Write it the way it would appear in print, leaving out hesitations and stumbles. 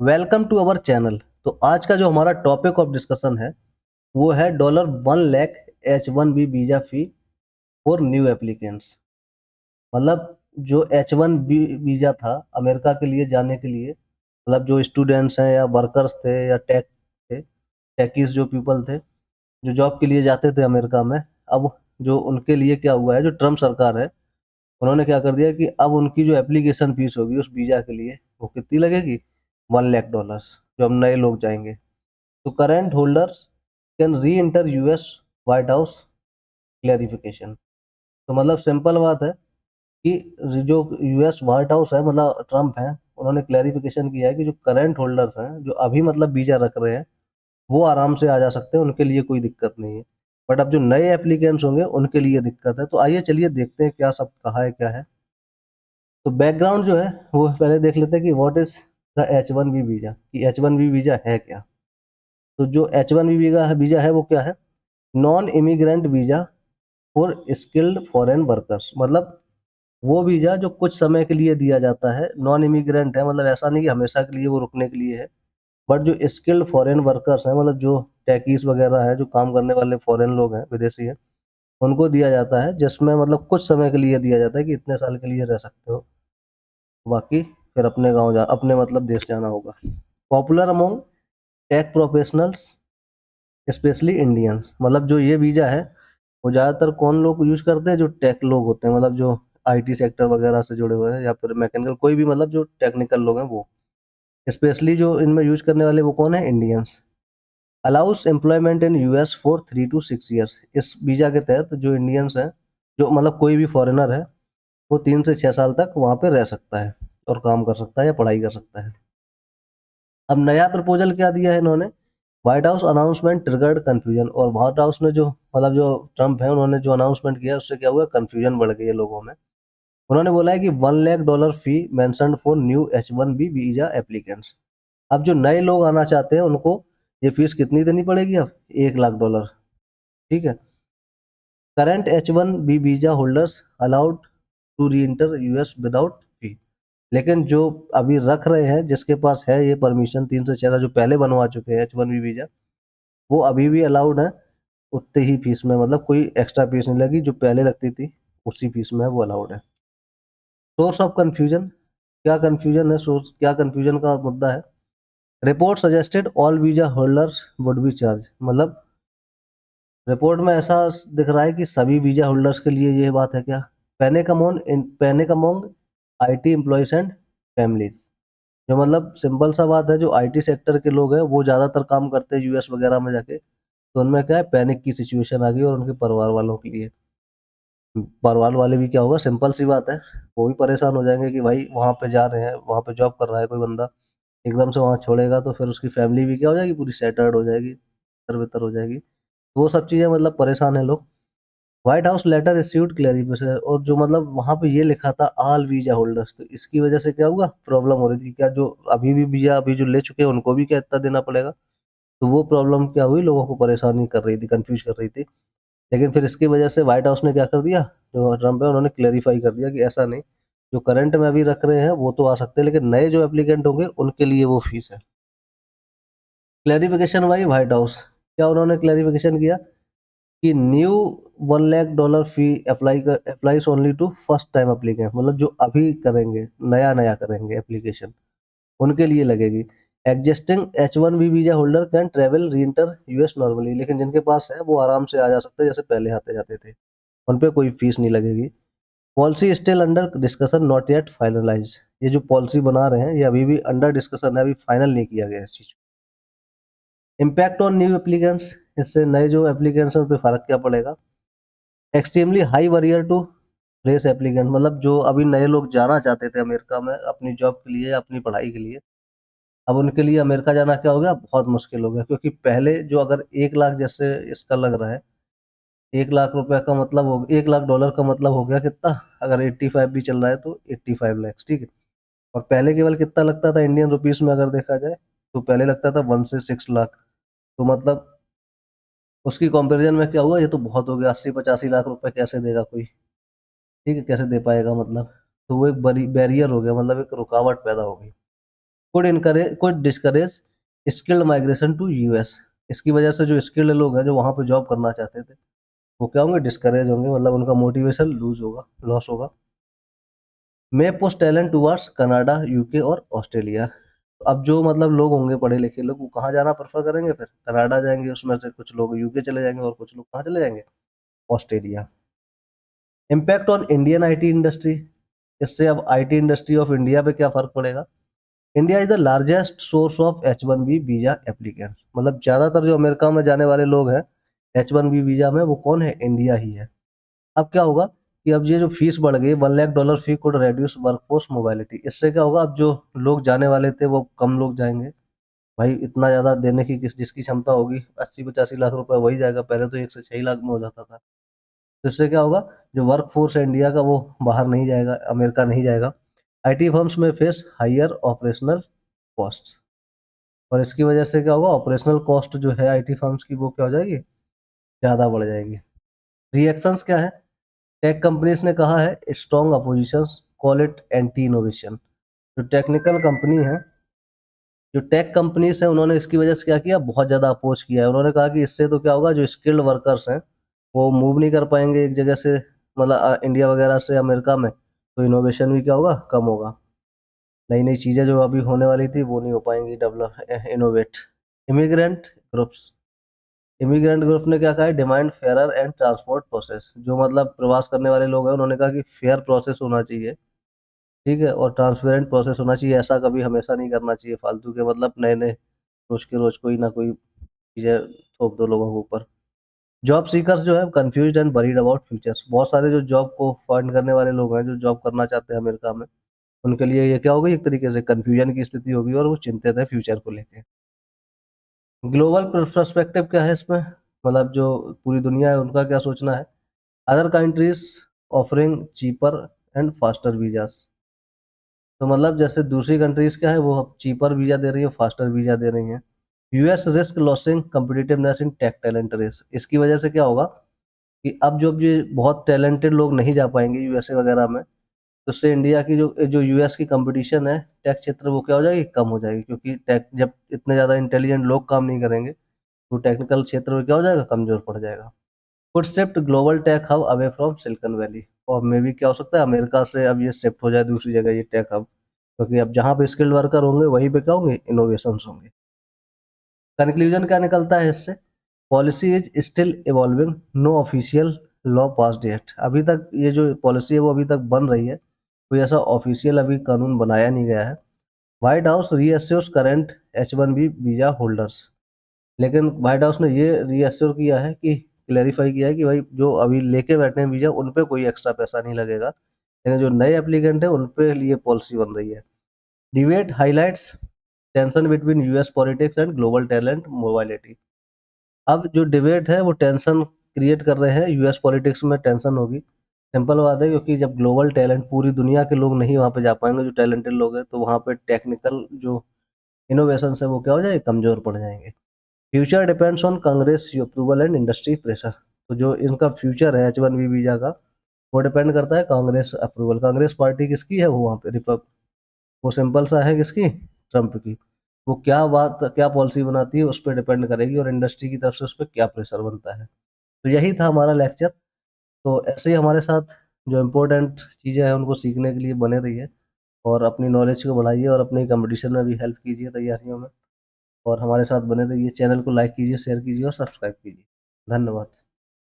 Welcome to our channel. तो आज का जो हमारा टॉपिक ऑफ डिस्कशन है वो है $1 lakh H1B visa fee for new applicants. मतलब जो H1B वीजा था अमेरिका के लिए जाने के लिए, मतलब जो स्टूडेंट्स हैं या वर्कर्स थे या टेकीज जो पीपल थे जो जॉब के लिए जाते थे अमेरिका में। अब जो उनके लिए क्या हुआ है, जो ट्रम्प सरकार है उन्होंने क्या कर दिया कि अब उनकी जो एप्लीकेशन फीस होगी उस वीजा के लिए वो कितनी लगेगी, $1 लाख, जो अब नए लोग जाएंगे। तो करंट होल्डर्स कैन री inter US white house clarification. तो मतलब सिंपल बात है कि जो यूएस व्हाइट हाउस है, मतलब ट्रम्प है, उन्होंने क्लैरिफिकेशन किया है कि जो करंट होल्डर्स हैं जो अभी मतलब वीजा रख रहे हैं वो आराम से आ जा सकते हैं, उनके लिए कोई दिक्कत नहीं है। बट अब जो नए एप्लीकेंट्स होंगे उनके लिए दिक्कत है। तो आइए चलिए देखते हैं क्या सब कहा है क्या है। तो बैकग्राउंड जो है वो पहले देख लेते हैं कि what is the H1B visa, कि H1B वीजा है क्या। तो जो H1B वीजा है वो क्या है? Non immigrant visa for skilled foreign workers. मतलब वो वीजा जो कुछ समय के लिए दिया जाता है, नॉन इमिग्रेंट है, मतलब ऐसा नहीं कि हमेशा के लिए वो रुकने के लिए है। बट जो स्किल्ड फॉरेन वर्कर्स हैं, मतलब जो टेकीस वगैरह है, जो काम करने वाले फॉरेन लोग हैं, विदेशी हैं, उनको दिया जाता है, जिसमें मतलब कुछ समय के लिए दिया जाता है कि इतने साल के लिए रह सकते हो, बाकी फिर अपने गांव जा अपने मतलब देश जाना होगा। Popular among tech professionals specially Indians. मतलब जो ये वीजा है वो ज़्यादातर कौन लोग यूज करते हैं? जो टेक लोग होते हैं, मतलब जो आईटी सेक्टर वगैरह से जुड़े हुए हैं या फिर मैकेनिकल, कोई भी मतलब जो टेक्निकल लोग हैं वो। स्पेशली जो इनमें यूज करने वाले वो कौन है? Indians. Allow us employment in US for 3 to 6 years. इस वीजा के तहत जो इंडियंस हैं, जो मतलब कोई भी फॉरेनर है, वो 3 से 6 साल तक वहाँ पे रह सकता है और काम कर सकता है या पढ़ाई कर सकता है। अब नया प्रपोजल क्या दिया है इन्होंने? White house announcement triggered confusion. और व्हाइट हाउस ने जो मतलब जो ट्रम्प है उन्होंने जो अनाउंसमेंट किया उससे क्या हुआ? कंफ्यूजन बढ़ गई है लोगों में। उन्होंने बोला है कि $1 lakh fee mentioned for new H1B visa applicants. अब जो नए लोग आना चाहते हैं उनको ये फीस कितनी देनी पड़ेगी? अब $1 लाख। ठीक है। Current H1B visa holders allowed to reenter US without fee. लेकिन जो अभी रख रहे हैं, जिसके पास है ये परमिशन 3 से 6 जो पहले बनवा चुके हैं H1B वीजा, वो अभी भी अलाउड है उतने ही फीस में। मतलब कोई एक्स्ट्रा फीस नहीं लगी, जो पहले लगती थी उसी फीस में वो अलाउड है। सोर्स ऑफ कंफ्यूजन, क्या कंफ्यूजन है? सोर्स क्या कंफ्यूजन का मुद्दा है? Report suggested all visa holders would be charge. मतलब रिपोर्ट में ऐसा दिख रहा है कि सभी वीजा होल्डर्स के लिए ये बात है क्या? Panic among IT employees and families. जो मतलब सिंपल सा बात है, जो आईटी सेक्टर के लोग हैं वो ज्यादातर काम करते हैं यूएस वगैरह में जाके, तो उनमें क्या है, पैनिक की सिचुएशन आ गई और उनके परिवार वालों के लिए। परिवार वाले भी क्या होगा, सिंपल सी बात है, वो भी परेशान हो जाएंगे कि भाई वहाँ पे जा रहे हैं, वहाँ पे जॉब कर रहा है कोई बंदा, एकदम से वहाँ छोड़ेगा तो फिर उसकी फैमिली भी क्या हो जाएगी, पूरी सेटर्ड हो जाएगी, तर हो जाएगी। तो वो सब चीज़ें मतलब परेशान है लोग। White House letter issued clarification, और जो मतलब वहाँ पे ये लिखा था ऑल वीजा होल्डर्स, तो इसकी वजह से क्या हुआ, प्रॉब्लम हो रही थी क्या, जो अभी भी वीजा अभी जो ले चुके हैं उनको भी क्या इतना देना पड़ेगा। तो वो प्रॉब्लम क्या हुई, लोगों को परेशानी कर रही थी, कंफ्यूज कर रही थी। लेकिन फिर इसकी वजह से व्हाइट हाउस ने क्या कर दिया, जो ट्रम्प है उन्होंने क्लेरिफाई कर दिया कि ऐसा नहीं, जो करंट में अभी रख रहे हैं वो तो आ सकते हैं, लेकिन नए जो एप्लीकेंट होंगे उनके लिए वो फीस है। क्लेरिफिकेशन बाई व्हाइट हाउस, क्या उन्होंने क्लेरिफिकेशन किया कि new $1 lakh fee applies only to first time applicant. मतलब जो अभी करेंगे, नया नया करेंगे एप्लीकेशन, उनके लिए लगेगी। Existing H1B visa holder can travel री इंटर यूएस नॉर्मली। लेकिन जिनके पास है वो आराम से आ जा सकते हैं जैसे पहले आते जाते थे, उन पे कोई फीस नहीं लगेगी। Policy still under discussion not yet finalize. ये जो पॉलिसी बना रहे हैं ये अभी भी अंडर डिस्कशन है, अभी फाइनल नहीं किया गया इस चीज। इम्पैक्ट ऑन न्यू एप्लीकेंट्स, इससे नए जो एप्लीकेंट्स हैं उन पर फर्क क्या पड़ेगा? Extremely high barrier to fresh applicant. मतलब जो अभी नए लोग जाना चाहते थे अमेरिका में अपनी जॉब के लिए, अपनी पढ़ाई के लिए, अब उनके लिए अमेरिका जाना क्या हो गया, बहुत मुश्किल हो गया। क्योंकि पहले जो अगर 1 लाख जैसे इसका लग रहा है, $1 लाख का मतलब हो, $1 लाख का मतलब हो गया कितना, अगर 85 भी चल रहा है तो 85 लैक्स, ठीक है। और पहले केवल कितना लगता था इंडियन रुपीस में अगर देखा जाए, तो पहले लगता था 1 से 6 लाख। तो मतलब उसकी कंपैरिजन में क्या हुआ, ये तो बहुत हो गया, 80-85 लाख रुपए कैसे देगा कोई, ठीक है, कैसे दे पाएगा मतलब। तो वो एक बड़ी बैरियर हो गया, मतलब एक रुकावट पैदा हो गई। Could discourage skilled migration to US. इसकी वजह से जो स्किल्ड लोग हैं जो वहाँ पे जॉब करना चाहते थे वो क्या होंगे, डिस्करेज होंगे, मतलब उनका मोटिवेशन लूज होगा, लॉस होगा। May push talent towards Canada, UK और ऑस्ट्रेलिया। अब जो मतलब लोग होंगे पढ़े लिखे लोग, वो कहाँ जाना प्रेफर करेंगे, फिर कनाडा जाएंगे, उसमें से कुछ लोग यूके चले जाएंगे और कुछ लोग कहाँ चले जाएंगे, Australia. Impact on Indian IT industry. इससे अब आईटी इंडस्ट्री ऑफ इंडिया पे क्या फर्क पड़ेगा। India is the largest source of H1B visa applicant. मतलब ज्यादातर जो अमेरिका में जाने वाले लोग हैं H1B वीजा में, वो कौन है, इंडिया ही है। अब क्या होगा कि अब ये जो फीस बढ़ गई, $1 लाख फी कोड रेड्यूस वर्कफोर्स मोबाइलिटी। इससे क्या होगा, अब जो लोग जाने वाले थे वो कम लोग जाएंगे। भाई इतना ज्यादा देने की जिसकी क्षमता होगी 80-85 लाख रुपए, वही जाएगा। पहले तो 1 से 6 लाख में हो जाता था। तो इससे क्या होगा, जो वर्क फोर्स है इंडिया का वो बाहर नहीं जाएगा, अमेरिका नहीं जाएगा। आईटी फर्म्स में फेस हायर ऑपरेशनल कॉस्ट, और इसकी वजह से क्या होगा, ऑपरेशनल कॉस्ट जो है आईटी फर्म्स की वो क्या हो जाएगी, ज़्यादा बढ़ जाएगी। रिएक्शंस क्या है। टेक कंपनीज ने कहा है strong oppositions, call it anti innovation. जो टेक्निकल कंपनी है, जो टेक कंपनीज हैं, उन्होंने इसकी वजह से क्या किया, बहुत ज़्यादा अपोज किया है। उन्होंने कहा कि इससे तो क्या होगा, जो स्किल्ड वर्कर्स हैं वो मूव नहीं कर पाएंगे एक जगह से, मतलब इंडिया वगैरह से अमेरिका में, तो इनोवेशन भी क्या होगा, कम होगा। नई नई चीज़ें जो अभी होने वाली थी वो नहीं हो पाएंगी develop, innovate. Immigrant groups. Immigrant group ने क्या कहा है, demand fair and transport process. जो मतलब प्रवास करने वाले लोग हैं, उन्होंने कहा कि फेयर प्रोसेस होना चाहिए, ठीक है, और ट्रांसपेरेंट प्रोसेस होना चाहिए। ऐसा कभी हमेशा नहीं करना चाहिए फालतू के, मतलब नए नए रोज के रोज कोई ना कोई चीज़ें थोप दो लोगों के ऊपर। जॉब सीकर्स जो है confuse and worried about futures. बहुत सारे जो जॉब को फाइंड करने वाले लोग हैं, जो जॉब करना चाहते हैं अमेरिका में, उनके लिए ये क्या होगी, एक तरीके से कंफ्यूजन की स्थिति होगी, और वो चिंतित है फ्यूचर को लेके। ग्लोबल पर्सपेक्टिव क्या है इसमें, मतलब जो पूरी दुनिया है उनका क्या सोचना है। Other countries offering cheaper and faster visas. तो मतलब जैसे दूसरी कंट्रीज क्या है, वो चीपर वीजा दे रही है, फास्टर वीजा दे रही हैं। यूएस रिस्क लॉसिंग कम्पिटिटिवनेस इन टेक टैलेंट रेस। इसकी वजह से क्या होगा कि अब जो ये बहुत टैलेंटेड लोग नहीं जा पाएंगे यूएसए वगैरह में, तो उससे इंडिया की जो जो यूएस की कंपटीशन है टेक क्षेत्र, वो क्या हो जाएगी, कम हो जाएगी। क्योंकि टेक जब इतने ज़्यादा इंटेलिजेंट लोग काम नहीं करेंगे, तो टेक्निकल क्षेत्र में क्या हो जाएगा, कमजोर पड़ जाएगा। Could shift global tech hub away from silicon valley. और मे भी क्या हो सकता है, अमेरिका से अब ये शिफ्ट हो जाए दूसरी जगह ये टेक हब, क्योंकि अब जहाँ पे स्किल्ड वर्कर होंगे वहीं पे क्या होंगे, इनोवेशन होंगे। कंक्लूजन क्या निकलता है इससे। Policy is still evolving, no official law passed yet. अभी तक ये जो पॉलिसी है वो अभी तक बन रही है, कोई ऐसा ऑफिशियल अभी कानून बनाया नहीं गया है। White House reassures current H1B visa holders. लेकिन व्हाइट हाउस ने ये रीअश्योर किया है कि, क्लेरिफाई किया है कि भाई जो अभी लेके बैठे हैं वीजा, उन पे कोई एक्स्ट्रा पैसा नहीं लगेगा, लेकिन जो नए एप्लीकेंट है उन पे लिए पॉलिसी बन रही है। Debate highlights tension between US politics and global talent mobility. अब जो डिबेट है वो टेंशन क्रिएट कर रहे हैं, यूएस पॉलिटिक्स में टेंशन होगी। सिंपल बात है, क्योंकि जब ग्लोबल टैलेंट, पूरी दुनिया के लोग नहीं वहाँ पे जा पाएंगे जो टैलेंटेड लोग हैं, तो वहाँ पे टेक्निकल जो इनोवेशन है वो क्या हो जाएंगे, कमजोर पड़ जाएंगे। Future depends on Congress approval and industry pressure. तो जो इनका फ्यूचर है H1B वीजा का, वो डिपेंड करता है कांग्रेस अप्रूवल। कांग्रेस पार्टी किसकी है, वो वहाँ पे वो सिंपल सा है किसकी, ट्रम्प की। वो क्या बात, क्या पॉलिसी बनाती है उस पर डिपेंड करेगी, और इंडस्ट्री की तरफ से उस पर क्या प्रेशर बनता है। तो यही था हमारा लेक्चर। तो ऐसे ही हमारे साथ जो इम्पोर्टेंट चीज़ें हैं उनको सीखने के लिए बने रहिए, और अपनी नॉलेज को बढ़ाइए, और अपनी कंपटीशन में भी हेल्प कीजिए तैयारियों में। और हमारे साथ बने रहिए, चैनल को लाइक कीजिए, शेयर कीजिए और सब्सक्राइब कीजिए। धन्यवाद।